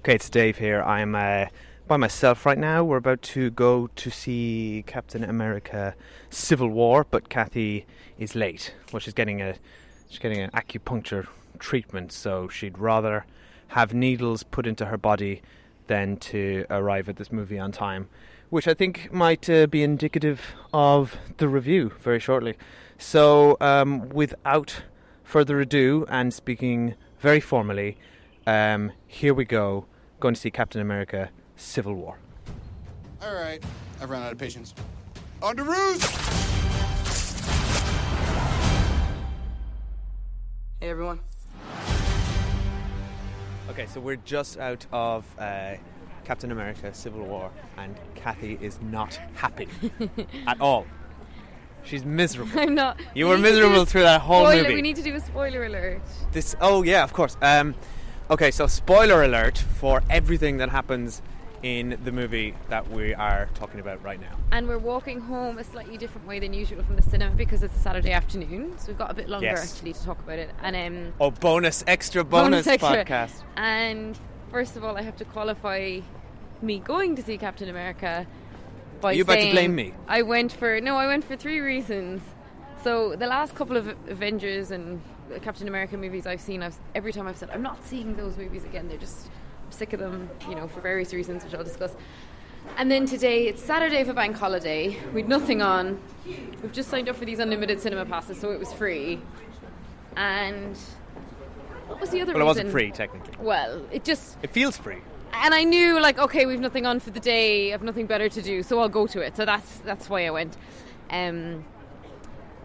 Okay, it's Dave here. I'm by myself right now. We're about to go to see Captain America: Civil War, but Cathy is late. Well, she's getting an acupuncture treatment, so she'd rather have needles put into her body than to arrive at this movie on time, which I think might be indicative of the review very shortly. So, without further ado, and speaking very formally, here we go. Going to see Captain America: Civil War. All right, I've run out of patience. On to roost! Hey, everyone. Okay, so we're just out of Captain America: Civil War, and Cathy is not happy at all. She's miserable. I'm not. You were miserable through that whole movie. We need to do a spoiler alert. Oh yeah, of course. Okay, so spoiler alert for everything that happens in the movie that we are talking about right now. And we're walking home a slightly different way than usual from the cinema because it's a Saturday afternoon, so we've got a bit longer actually to talk about it. And extra bonus podcast. And first of all, I have to qualify me going to see Captain America by Are you about to blame me? I went for 3 reasons. So the last couple of Avengers and Captain America movies I've seen, every time I've said I'm not seeing those movies again. They're just sick of them, for various reasons, which I'll discuss. And then today, it's Saturday for bank holiday. We'd nothing on. We've just signed up for these unlimited cinema passes, so it was free. And what was the other reason? Well, it wasn't free technically. Well, it feels free. And I knew, okay, we've nothing on for the day. I've nothing better to do, so I'll go to it. So that's why I went.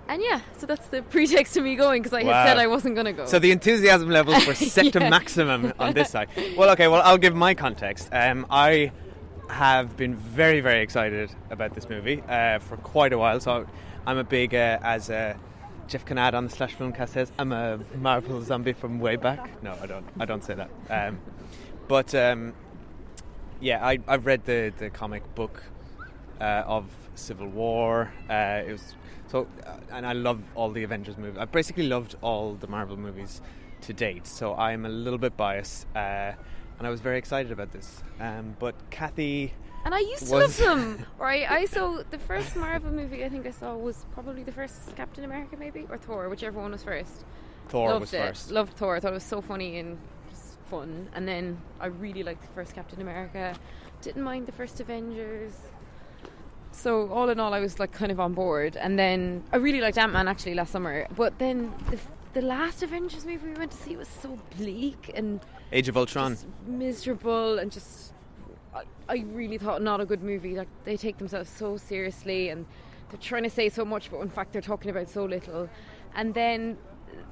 And yeah, so that's the pretext to me going, because I had said I wasn't going to go. So the enthusiasm levels were set to maximum on this side. Well, I'll give my context. I have been very, very excited about this movie for quite a while. So I'm a big, as Jeff Canad on the Slash Filmcast says, I'm a Marvel zombie from way back. No, I don't say that. But I've read the comic book of Civil War. It was... So, and I love all the Avengers movies. I've basically loved all the Marvel movies to date. So I'm a little bit biased, and I was very excited about this. But Cathy, and I used to love them. Right? I saw the first Marvel movie I think I saw was probably the first Captain America, maybe, or Thor, whichever one was first. Thor was first. Loved Thor. I thought it was so funny and just fun. And then I really liked the first Captain America. Didn't mind the first Avengers. So all in all, I was kind of on board. And then I really liked Ant-Man actually last summer. But then the last Avengers movie we went to see was so bleak and Age of Ultron, just miserable, and just I really thought not a good movie. They take themselves so seriously and they're trying to say so much, but in fact they're talking about so little. And then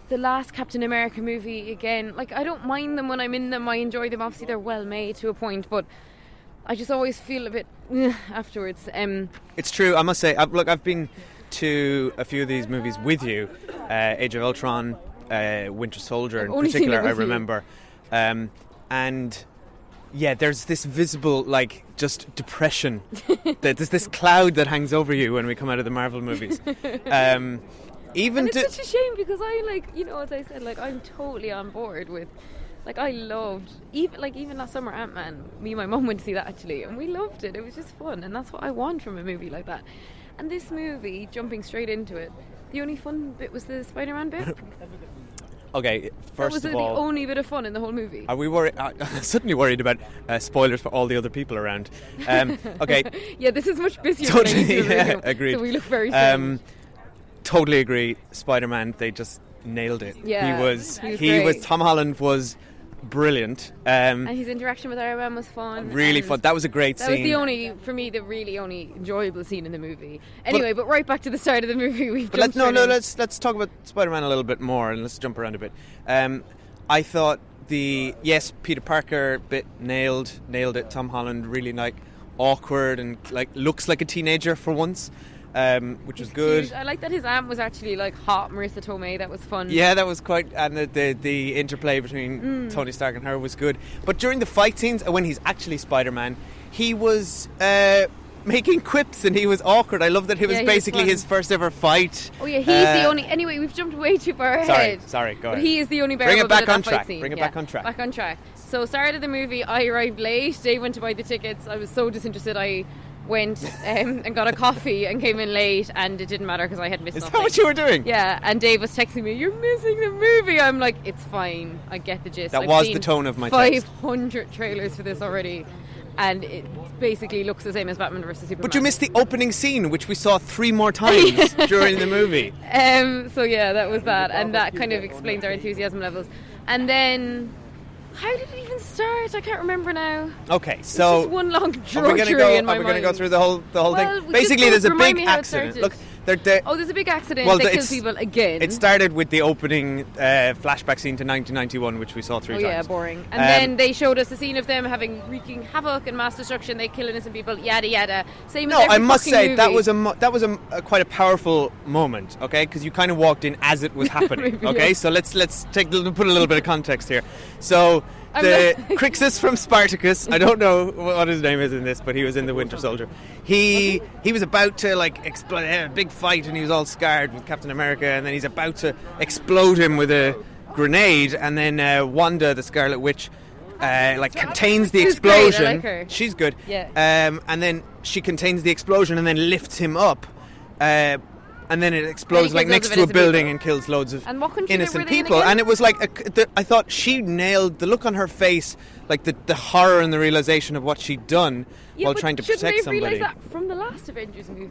the last Captain America movie again, I don't mind them when I'm in them. I enjoy them. Obviously they're well made to a point, but I just always feel a bit afterwards. It's true, I must say. I've been to a few of these movies with you. Age of Ultron, Winter Soldier in particular, I remember. And yeah, there's this visible, just depression. There's this cloud that hangs over you when we come out of the Marvel movies. And it's such a shame because I as I said, I'm totally on board with... I loved, even last summer, Ant-Man. Me and my mum went to see that actually, and we loved it. It was just fun, and that's what I want from a movie like that. And this movie, jumping straight into it, the only fun bit was the Spider-Man bit. Okay, first of all... That was the only bit of fun in the whole movie. Are we worried? I'm suddenly worried about spoilers for all the other people around. Okay. Yeah, this is much busier than I used to review, agreed. So we look very strange. Totally agree. Spider-Man, they just nailed it. Yeah, he was Tom Holland was brilliant. And his interaction with Iron Man was fun. Really fun. That was a great scene. That was the really only enjoyable scene in the movie. Anyway, but right back to the start of the movie. Let's talk about Spider-Man a little bit more, and let's jump around a bit. I thought Peter Parker bit nailed it. Tom Holland really awkward and looks like a teenager for once. Which was good. Cute. I like that his aunt was actually hot Marissa Tomei. That was fun. Yeah, that was quite, and the interplay between Tony Stark and her was good. But during the fight scenes, when he's actually Spider-Man, he was making quips and he was awkward. I love that it was basically his first ever fight. Oh yeah, he's the only... Anyway, we've jumped way too far ahead. Sorry, go ahead. But he is the only bearable Bring it back bit of on that track. fight scene. Bring it back on track. Back on track. So start of the movie, I arrived late. Dave went to buy the tickets. I was so disinterested. I went and got a coffee and came in late, and it didn't matter because I had missed nothing. Is that what you were doing? Yeah, and Dave was texting me, "You're missing the movie." I'm like, "It's fine. I get the gist." That I've was seen the tone of my text. 500 trailers for this already, and it basically looks the same as Batman vs Superman. But you missed the opening scene, which we saw 3 more times during the movie. So yeah, that was that, and that kind of explains our enthusiasm levels. And then, how did it even start? I can't remember now. Okay, It's so just one long are we drudgery going in my to mind. go through the whole Well, thing? we Basically, just there's a remind big me how it accident. started. Look, there's a big accident Well, that it's- kills people again. it started with the opening flashback scene to 1991, which we saw 3 Oh times. yeah, boring. And then they showed us a scene of them wreaking havoc and mass destruction. They kill innocent people. Yada yada. Same as No, every I must fucking say movie. that was quite a powerful moment, okay? Because you kind of walked in as it was happening, Maybe, okay? yeah. So let's put a little bit of context here. So the Crixus from Spartacus, I don't know what his name is in this, but he was in the Winter Soldier. He was about to explode, have a big fight, and he was all scarred with Captain America, and then he's about to explode him with a grenade, and then Wanda, the Scarlet Witch, contains the She's great, I explosion. like her. She's good. Yeah. And then she contains the explosion and then lifts him up. And then it explodes And he kills next loads to a of innocent building people. and kills loads of And what country innocent were they in people. again? And it was I thought she nailed the look on her face, like the horror and the realization of what she'd done Yeah, while but trying to shouldn't protect they somebody. realised that from the last Avengers movie?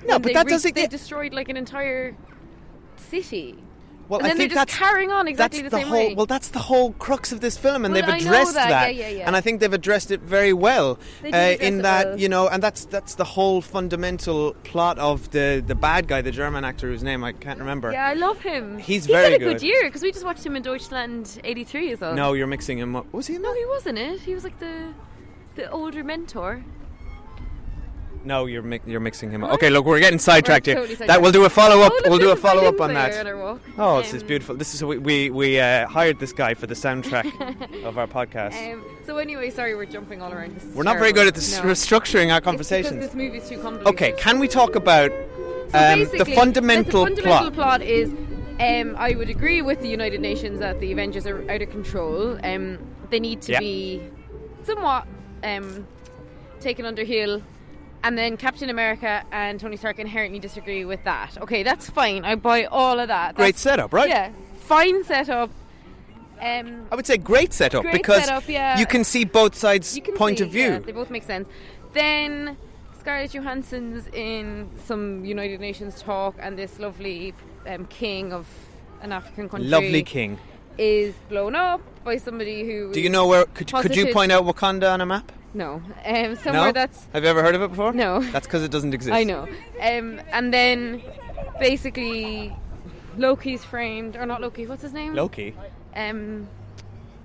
No, When but that doesn't. They destroyed an entire city. Well, And I then think they're just carrying on exactly that's the same whole. way. Well, that's the whole crux of this film, and Well, they've I know addressed that, yeah. and I think they've addressed it very well. They did address in it that, well. and that's the whole fundamental plot of the bad guy, the German actor whose name I can't remember. Yeah, I love him. He's had very a good good. year because we just watched him in Deutschland '83 as well. No, you're mixing him up. Was he in No, that? he wasn't it. He was like the older mentor. No, you're mixing him up. Okay, look, we're getting sidetracked We're here. totally That we'll do a follow up. Oh, look, we'll do a there's follow up violins on there that. on our walk. Oh, this is beautiful. This is we hired this guy for the soundtrack of our podcast. So anyway, sorry, we're jumping all around. This is We're not very good at terrible. restructuring our It's conversations. because this movie's too complicated. Okay, can we talk about So the basically, fundamental the fundamental plot? plot is, I would agree with the United Nations that the Avengers are out of control. They need to Yeah. be somewhat taken under heel. And then Captain America and Tony Stark inherently disagree with that. Okay, that's fine. I buy all of that. Great That's, setup, right? Yeah, fine setup. I would say great setup Great because setup, yeah. you can see both sides' You can point see, of view. yeah, they both make sense. Then Scarlett Johansson's in some United Nations talk, and this lovely king of an African country, Lovely king. is blown up by somebody who. Do you know where? Could you posited- point out Wakanda on a map? No, somewhere No? that's. Have you ever heard of it before? No. That's because it doesn't exist. I know. And then basically Loki's framed, or not Loki. What's his name? Loki. Bucky.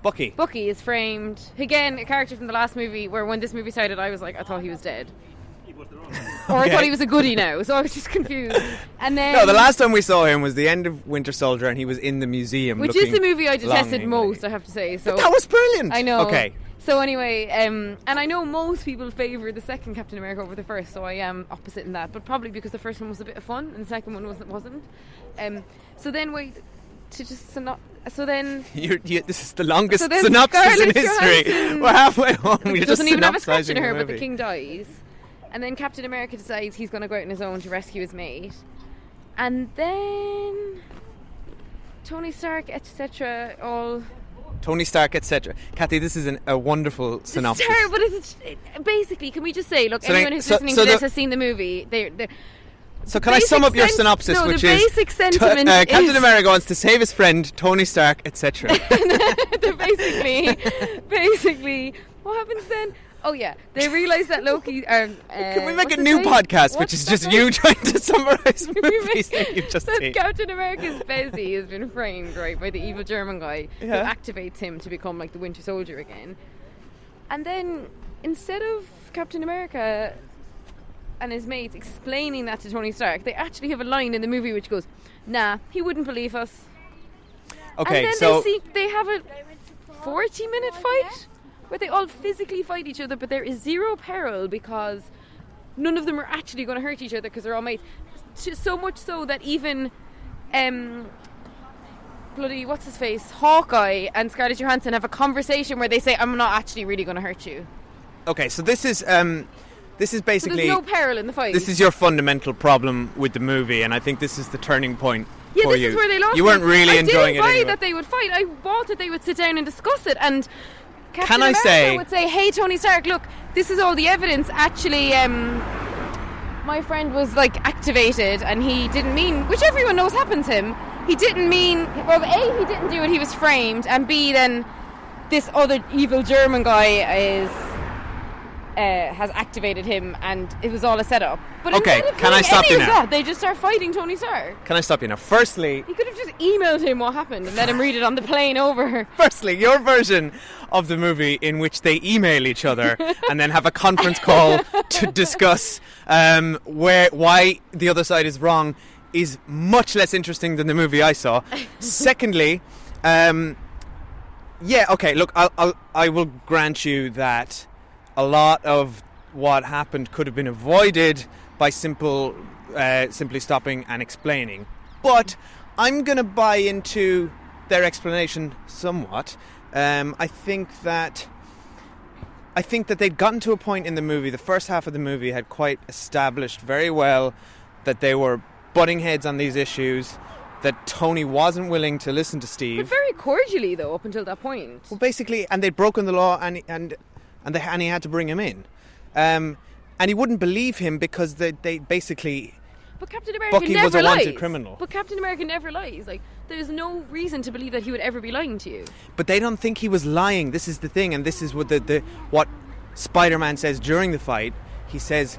Bucky. Bucky is framed again. A character from the last movie, where when this movie started, I was like, I thought he was dead. Or I Okay. thought he was a goodie now, so I was just confused. And then No, the last time we saw him was the end of Winter Soldier, and he was in the museum. which is looking the movie I detested longingly. most, I have to say. So That was brilliant. I know. Okay. So anyway, and I know most people favour the second Captain America over the first, so I am opposite in that. But probably because the first one was a bit of fun and the second one wasn't. So then So then This is the longest So then synopsis in Scarlett history. Johansson We're halfway home. We're just doesn't even have a scratch in synopsising her, the but the movie. king dies. And then Captain America decides he's going to go out on his own to rescue his mate. And then Tony Stark, etc. all... Tony Stark, etc. Kathy, this is a wonderful synopsis. It's terrible. Basically, can we just say, look, So anyone then- who's so- listening so to this the- has seen the movie. They're So can I sum up your synopsis, no, which the is basic sentiment Captain is- America wants to save his friend Tony Stark, etc. basically, what happens then? Oh yeah, they realise that Loki. Can we make what's a his new name? podcast, which What's is that just guy's- you trying to summarise Can we movies make- that you've just that seen? Captain America's Bezzy has been framed, right, by the evil German guy who Yeah. activates him to become like the Winter Soldier again. And then instead of Captain America and his mates explaining that to Tony Stark, they actually have a line in the movie which goes, "Nah, he wouldn't believe us." Okay, and then so they have a 40-minute fight where they all physically fight each other, but there is zero peril because none of them are actually going to hurt each other because they're all mates. So much so that even bloody what's his face, Hawkeye and Scarlett Johansson have a conversation where they say, "I'm not actually really going to hurt you." Okay, so this is basically. There's no peril in the fight. This is your fundamental problem with the movie, and I think this is the turning point for this you. is where they lost. You weren't really enjoying it. I didn't buy anyway. that they would fight. I bought that they would sit down and discuss it. And Captain Can I America say- would say, "Hey, Tony Stark, look, this is all the evidence. Actually, my friend was like activated, and he didn't mean, which everyone knows happens to him. He didn't mean. Well, A, he didn't do it. He was framed, and B, then this other evil German guy has activated him, and it was all a setup. But Okay, instead of can I doing stop any you of now? that, they just start fighting Tony Stark. Can I stop you now? Firstly, He could have just emailed him what happened and let him read it on the plane over. your version of the movie in which they email each other and then have a conference call to discuss why the other side is wrong is much less interesting than the movie I saw. Secondly, look, I will grant you that a lot of what happened could have been avoided by simply stopping and explaining. But I'm going to buy into their explanation somewhat. I think that they'd gotten to a point in the movie, the first half of the movie had quite established very well that they were butting heads on these issues, that Tony wasn't willing to listen to Steve. But very cordially, though, up until that point. Well, basically, and they'd broken the law, and he had to bring him in. And he wouldn't believe him because they basically... But Captain America Bucky never was a lies. wanted criminal. But Captain America never lies. Like, there's no reason to believe that he would ever be lying to you. But they don't think he was lying. This is the thing, and this is what what Spider-Man says during the fight. He says,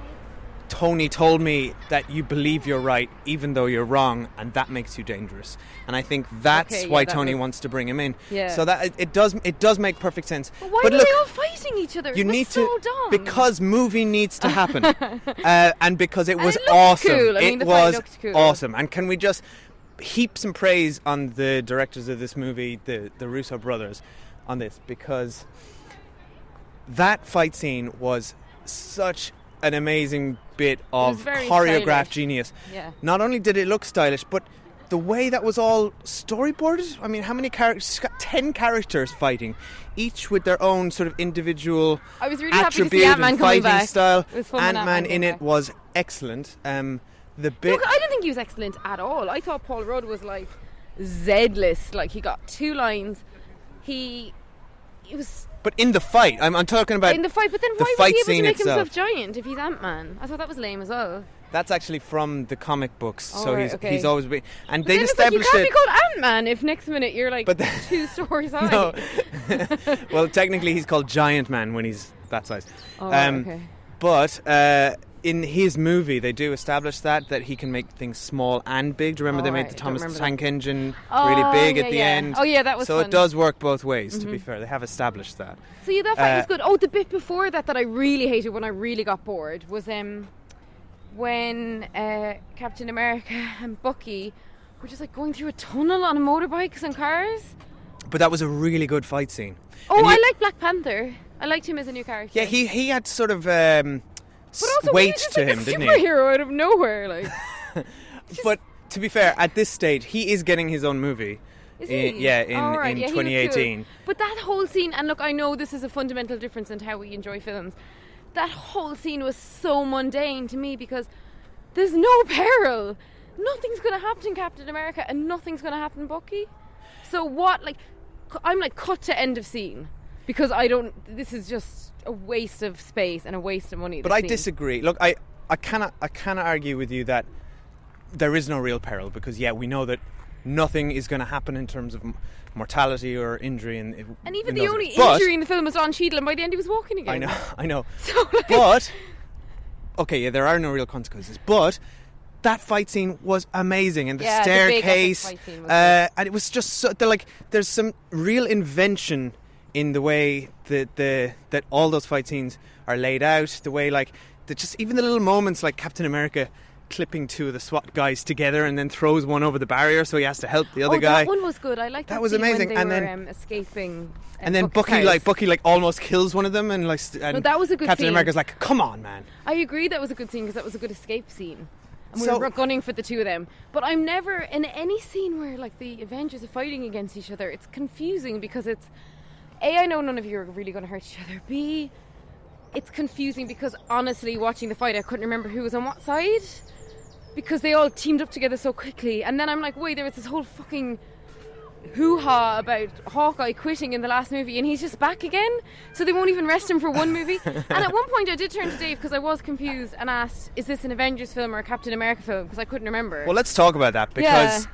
Tony told me that you believe you're right even though you're wrong, and that makes you dangerous. And I think that's why Tony wants to bring him in. Yeah. So that it does make perfect sense. But why but were look, they all fighting each other? you It was need so to dumb. because movie needs to happen, and because it was it looked awesome. cool. I mean, it the fight was looked cool. awesome. And can we just heap some praise on the directors of this movie, the Russo brothers, on this, because that fight scene was such an amazing bit of very choreographed stylish. genius. Yeah. Not only did it look stylish, but the way that was all storyboarded. I mean, how many characters? She's got 10 characters fighting, each with their own sort of individual I was really happy to see attribute Ant-Man and coming fighting back. style. It was fun when Ant-Man Ant-Man in came it back. was excellent. The bit. Look, I didn't think he was excellent at all. I thought Paul Rudd was like Z-list. Like, he got 2 lines. He was But in the fight, I'm talking about in the fight. But then the why fight was he able scene to make itself. himself giant if he's Ant-Man? I thought that was lame as well. That's actually from the comic books, Oh, so right, okay. he's always been. And But they then it's like, you established can't it. be called Ant-Man if next minute you're like But 2 stories high. No. Well, technically, he's called Giant Man when he's that size. Oh, okay. But in his movie, they do establish that he can make things small and big. Do you remember they Oh, made right, the I don't Thomas the remember Tank that. Engine Oh, really big yeah, at the yeah. end? Oh, yeah, that was so fun. it does work both ways, to be fair. They have established that. So yeah, that fight was good. Oh, the bit before that I really hated when I really got bored was when Captain America and Bucky were just like going through a tunnel on motorbikes and cars. But that was a really good fight scene. Oh, And I like Black Panther. I liked him as a new character. Yeah, he had sort of but also weight he was just to like him, a didn't he? superhero out of nowhere, like. But to be fair, at this stage, he is getting his own movie. Is he? In Oh, right. Yeah, he was 2018. cool. But that whole scene, and look, I know this is a fundamental difference in how we enjoy films. That whole scene was so mundane to me because there's no peril. Nothing's going to happen in Captain America and nothing's going to happen in Bucky. So what, like, I'm like, cut to end of scene. Because this is just a waste of space and a waste of money. But I disagree. Look, I cannot argue with you that there is no real peril because, yeah, we know that nothing is going to happen in terms of mortality or injury. And even the only injury in the film was Don Cheadle, and by the end he was walking again. I know. So, like, But, okay, yeah, there are no real consequences. But that fight scene was amazing, and the Yeah, the big epic staircase, fight scene was and it was just so, there's some real invention in the way that all those fight scenes are laid out. The way, like, just even the little moments, like Captain America clipping 2 of the SWAT guys together and then throws one over the barrier, so he has to help the other guy. That one was good. I liked that was scene amazing. when they And were then- escaping. And then Bucky's house. Bucky almost kills one of them, and like, and No, that was a good Captain scene. America's like, "Come on, man!" I agree that was a good scene because that was a good escape scene. and we were gunning for the two of them. But I'm never in any scene where like the Avengers are fighting against each other. It's confusing because it's A, I know none of you are really going to hurt each other. B, it's confusing because honestly, watching the fight, I couldn't remember who was on what side because they all teamed up together so quickly. And then I'm like, wait, there was this whole fucking hoo-ha about Hawkeye quitting in the last movie and he's just back again, so they won't even rest him for one movie. And at one point I did turn to Dave because I was confused and asked, is this an Avengers film or a Captain America film, because I couldn't remember. Well, let's talk about that because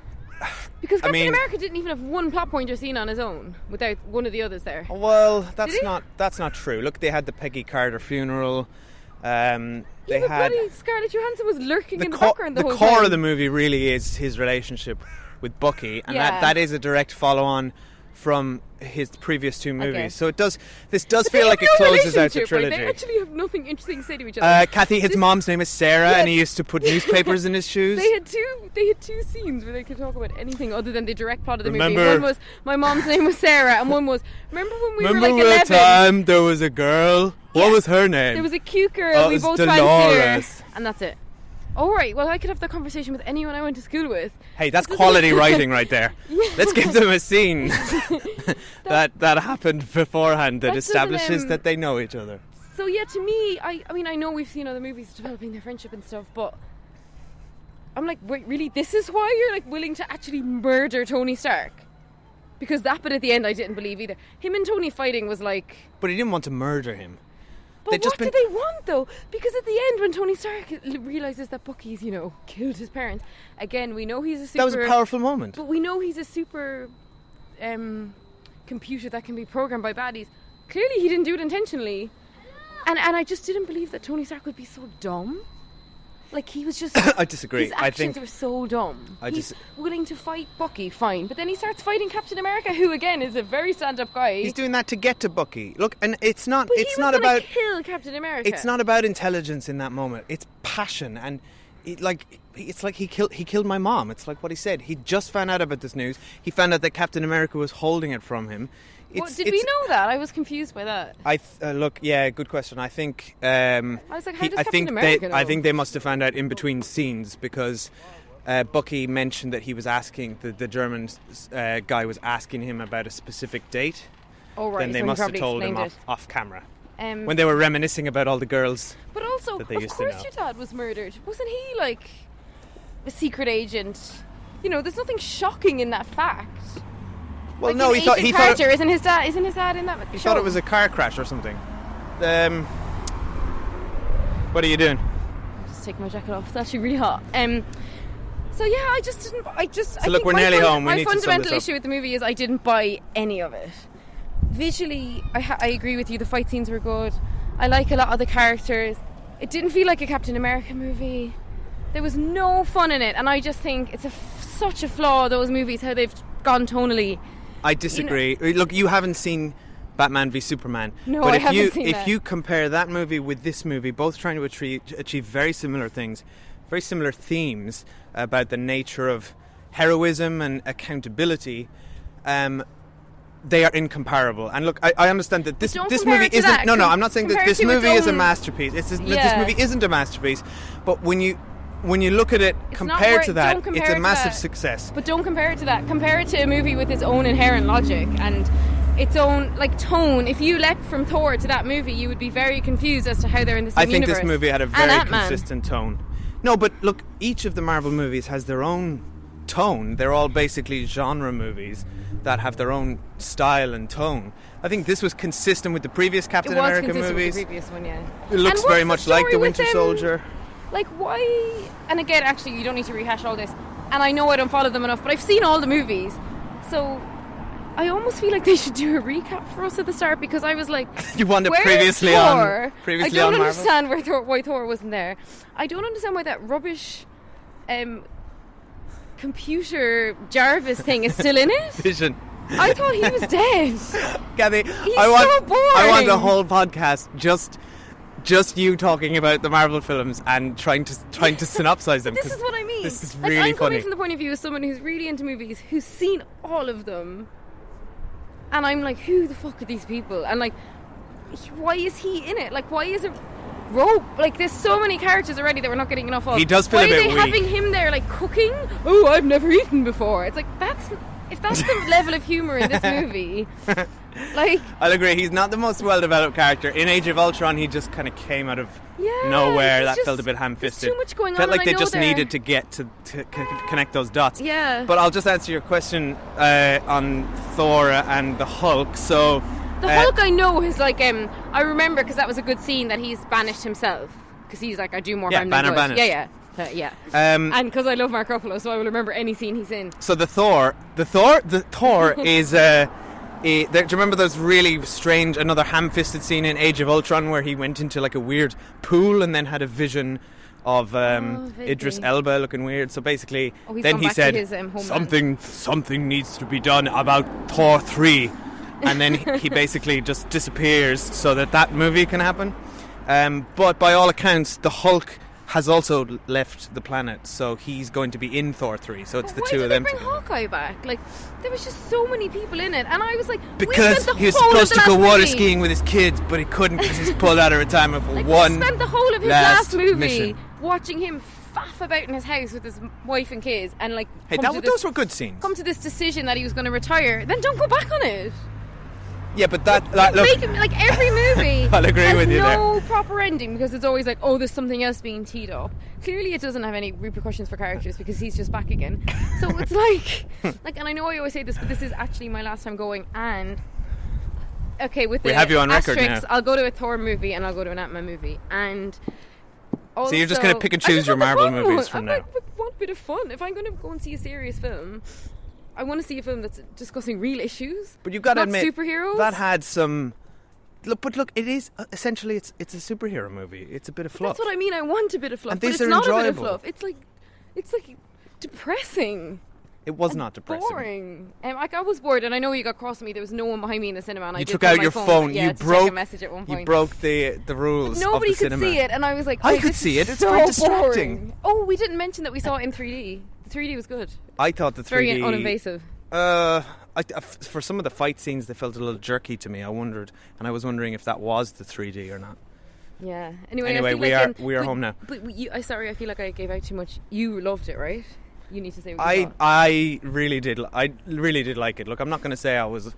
Captain America didn't even have one plot pointer scene on his own without one of the others there. Well, that's not true. Look, they had the Peggy Carter funeral. Bloody Scarlett Johansson was lurking in the background the whole time. The core of the movie really is his relationship with Bucky, and that is a direct follow-on from his previous two movies. So this does feel like it closes out the trilogy. Right? They actually have nothing interesting to say to each other. Kathy, his mom's name is Sarah, and he used to put newspapers in his shoes. They had two scenes where they could talk about anything other than the direct plot of the movie. One was my mom's name was Sarah, and one was remember when we were like 11. Remember time there was a girl? Yeah. What was her name? There was a cute girl. We both fancied her, and that's it. All right, well, I could have that conversation with anyone I went to school with. Hey, that's quality writing right there. Yeah. Let's give them a scene that happened beforehand that establishes that they know each other. So yeah, to me, I mean, I know we've seen other movies developing their friendship and stuff, but I'm like, wait, really? This is why you're like willing to actually murder Tony Stark? Because that bit at the end I didn't believe either. Him and Tony fighting was like... But he didn't want to murder him. But what do they want, though? Because at the end, when Tony Stark realises that Bucky's, killed his parents, again, we know he's a super... That was a powerful moment. But we know he's a super computer that can be programmed by baddies. Clearly, he didn't do it intentionally. And I just didn't believe that Tony Stark would be so dumb. Like, he was just... I disagree. His actions were so dumb. He's willing to fight Bucky, fine. But then he starts fighting Captain America, who, again, is a very stand-up guy. He's doing that to get to Bucky. Look, and it's not... But it's he not was about... kill Captain America. It's not about intelligence in that moment. It's passion. And, it's like he killed my mom. It's like what he said. He just found out about this news. He found out that Captain America was holding it from him. Did we know that? I was confused by that. Look, yeah, good question. I think. I was like, how does Captain America know? I think they must have found out in between scenes because Bucky mentioned that he was asking the German guy was asking him about a specific date. Oh right. Then they so must have told him off camera when they were reminiscing about all the girls. But also, that they used to know. Of course, your dad was murdered. Wasn't he like a secret agent? There's nothing shocking in that fact. Well, like no, he thought isn't his dad in that He show? thought it was a car crash or something. What are you doing? I'm just taking my jacket off. It's actually really hot. So yeah, I just didn't. So look, we're nearly home. My fundamental issue with the movie is I didn't buy any of it. Visually, I agree with you. The fight scenes were good. I like a lot of the characters. It didn't feel like a Captain America movie. There was no fun in it, and I just think it's such a flaw. Those movies, how they've gone tonally. I disagree. Look, you haven't seen Batman v Superman. No, but I haven't seen that. If you compare that movie with this movie, both trying to achieve very similar things, very similar themes about the nature of heroism and accountability, they are incomparable. And look, I understand that this movie isn't... No, I'm not saying that this movie is a masterpiece. This movie isn't a masterpiece. But when you look at it compared to that, it's a massive success. But don't compare it to that. Compare it to a movie with its own inherent logic and its own tone. If you leapt from Thor to that movie, you would be very confused as to how they're in the same universe. I think this movie had a very consistent tone. No, but look, each of the Marvel movies has their own tone. They're all basically genre movies that have their own style and tone. I think this was consistent with the previous Captain America movies. With the previous one, yeah. It looks very much like the Winter Soldier. Like, why? And again, actually, you don't need to rehash all this. And I know I don't follow them enough, but I've seen all the movies. So I almost feel like they should do a recap for us at the start, because I was like, you want it previously Thor? On Marvel? I don't understand why Thor wasn't there. I don't understand why that rubbish computer Jarvis thing is still in it. Vision. I thought he was dead. Kathy, He's so boring. I want the whole podcast just you talking about the Marvel films and trying to synopsize them. This is what I mean. This is really I'm funny. coming from the point of view of someone who's really into movies, who's seen all of them, and I'm like, who the fuck are these people? And like, why is he in it? Like, why is it rope. Like, there's so many characters already that we're not getting enough of. He does feel Why a bit are they weak. having him there, like, cooking? Oh, I've never eaten before. It's like, if that's the level of humour in this movie, like... I'll agree, he's not the most well-developed character. In Age of Ultron, he just kind of came out of nowhere. That felt a bit ham-fisted. There's too much going on. Felt like and they I know just they're- needed to get to connect those dots. Yeah. But I'll just answer your question on Thor and the Hulk. So The Hulk, I know, is like, I remember, because that was a good scene, that he's banished himself. Because he's like, I do more harm than Banner good. banished. Yeah. Um, And because I love Mark Ruffalo, so I will remember any scene he's in. So the Thor is. Do you remember those really strange, another ham-fisted scene in Age of Ultron where he went into like a weird pool and then had a vision of Idris Elba looking weird? So basically, he's then gone he back to said his, homeland. something needs to be done about Thor 3, and then he basically just disappears so that movie can happen. But by all accounts, the Hulk has also left the planet, so he's going to be in Thor 3. So it's the two of them. Why did they bring Hawkeye back? Like, there was just so many people in it, and I was like, Because he was supposed to go water skiing with his kids, but he couldn't because he's pulled out of retirement for like, one. We spent the whole of his last movie mission. watching him faff about in his house with his wife and kids, and like, Hey, those were good scenes. come to this decision that he was going to retire. Then don't go back on it. Yeah, but look, Make him, like, every movie I'll agree has with you no proper ending, because it's always like, oh, there's something else being teed up. Clearly it doesn't have any repercussions for characters because he's just back again. So it's like, and I know I always say this, but this is actually my last time going, and okay, with We the have you on record asterisks, now. I'll go to a Thor movie and I'll go to an Ant-Man movie, and also, So you're just gonna pick and I choose just your want the Marvel fun movies one. from I now. want a bit of fun. If I'm going to go and see a serious film, I want to see a film that's discussing real issues. But you've got to not admit superheroes. that had some. Look, it is essentially it's a superhero movie. It's a bit of fluff. That's what I mean. I want a bit of fluff, And but these it's are not a bit of enjoyable. fluff. It's like depressing. It was not depressing. Boring. Like, I was bored, and I know you got cross with me. There was no one behind me in the cinema, and I You did took pull out my your phone. Yeah, You to check broke. a message at one point. You broke the rules Nobody of the could cinema. see it, and I was like, I oh, could this see is it. It's so very distracting. boring. Oh, we didn't mention that we saw it in 3D. The 3D was good. I thought the 3D Very uninvasive. For some of the fight scenes, they felt a little jerky to me. I was wondering if that was the 3D or not. Yeah. Anyway, Anyway, I feel like we are home now. But I feel like I gave out too much. You loved it, right? You need to say what you thought. I really did like it. Look, I'm not going to say I was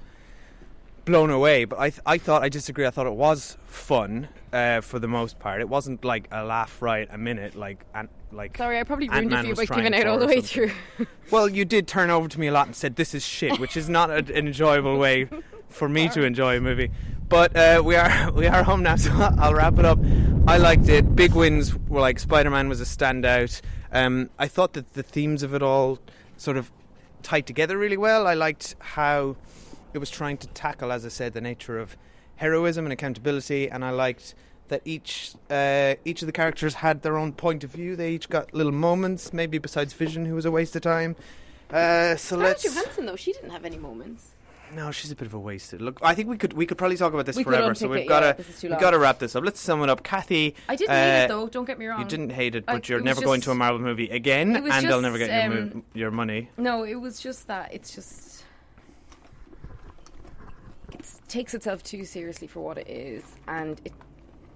blown away, but I disagree. I thought it was fun for the most part. It wasn't like a laugh right a minute like Sorry, I probably ruined Ant-Man it was for you by giving trying out all for the or way something. through. Well, you did turn over to me a lot and said this is shit, which is not an enjoyable way for me to enjoy a movie. But we are home now, so I'll wrap it up. I liked it. Big wins were like Spider-Man was a standout. I thought that the themes of it all sort of tied together really well. I liked how it was trying to tackle, as I said, the nature of heroism and accountability, and I liked that each of the characters had their own point of view. They each got little moments, maybe besides Vision, who was a waste of time. Scarlett Johansson, though, she didn't have any moments. No, she's a bit of a wasted. Look, I think we could probably talk about this We could forever. So unpick we've it, this is too long. got to wrap this up. Let's sum it up. Kathy, I didn't hate it, though. Don't get me wrong. you didn't hate it, I- but you're it was never going just- to a Marvel movie again, it was and they'll just, never get your money. No, it was just that it takes itself too seriously for what it is, and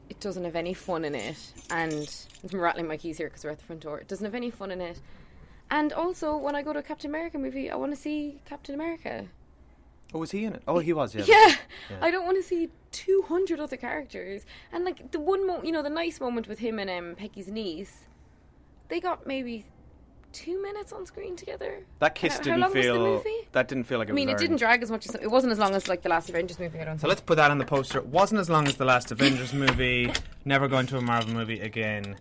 it doesn't have any fun in it. And I'm rattling my keys here because we're at the front door. It doesn't have any fun in it. And also, when I go to a Captain America movie, I want to see Captain America. Oh, was he in it? Oh, he was. Yeah. Yeah. Yeah. I don't want to see 200 other characters. And like the one the nice moment with him and Peggy's niece, they got maybe 2 minutes on screen together. That kiss How didn't long was the feel. movie? That didn't feel like it I mean, was. it didn't drag as much as it wasn't as long as like the last Avengers movie. I don't So think. let's put that on the poster. It wasn't as long as the last Avengers movie. Never going to a Marvel movie again.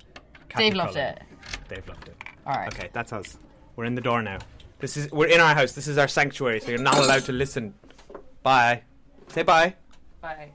Kathy Dave loved Cullen. it. Dave loved it. All right. Okay, that's us. We're in the door now. We're in our house. This is our sanctuary, so you're not allowed to listen. Bye. Say bye. Bye.